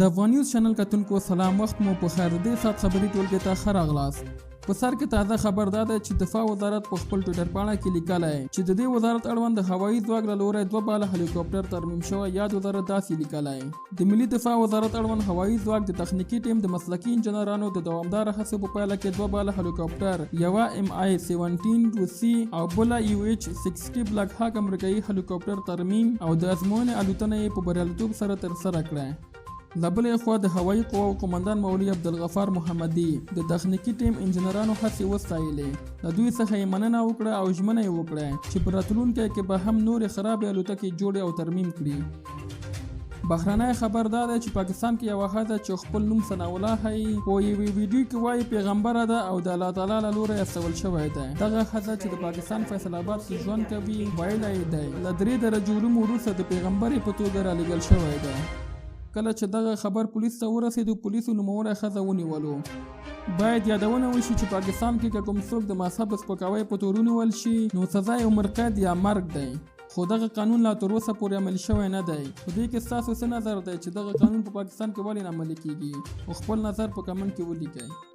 د افغانیوز چینل کتونکو سلام، وخت مو په خیر. د دې سات خبري ټولګي ته ښه راغلاست. په سر کې تازه خبر دا ده چې دفاع وزارت په خپل ټویټر پاڼه کې لیکلی چې د دې وزارت اړوند د هوایي ځواک له لوري 2 باله هلیکوپټر ترمیم شوی. یاد وزارت داسې لیکلی د ملي دفاع وزارت اړوند هوایي ځواک د تخنیکي ټیم د مسلکي انجنیرانو د دوامداره هڅو په پایله کې 2 باله هلیکوپټر، یوه MI-17 روسي او بله UH-60 بلاک هاک امریکایي هلیکوپټر ترمیم او د ازموینې الوتنه یې په بریالیتوب سره ترسره کړه. له بلې خوا د هوایي قواو قومندان مولوي عبدالغفار محمدي د تخنیکي ټیم انجنیرانو هڅې وستایلې. له دوی څخه یې مننه وکړه او ژمنه یې وکړه چې په راتلونکي کې به هم نورې خرابې الوتکې جوړې او ترمیم کړي. بهرنی خبر دا دی چې پاکستان کې یوه ښځه چې خپل نوم ثناءالله ښیي په یوې ویډیو کې وایي پیغمبره ده او د الله تعالی له لوري استول شوی دی. دغه ښځه چې د پاکستان فیصل آباد کې ژوند کوي ویلی دی له 3 درجو علومو وروسته د پیغمبرې په توګه رالېږل شوی دی. کله چې دغه خبر پولیس ته ورسېدو، پولیسو نوموړی ښځه ونیولو. باید یادونه وشي چې پاکستان کې که کوم څوک د مذهب سپکاوی په تور ونیول شي نو سزا یې عمر قید یا مرګ دی. خو دغه قانون لا تر اوسه پورې عملي شوی نه دی. په دې کې ستاسو څه نظر دی چې دغه قانون په پاکستان کې ولې نه عملي کیږي؟ او خپل نظر په کمنټ کې ولیکئ.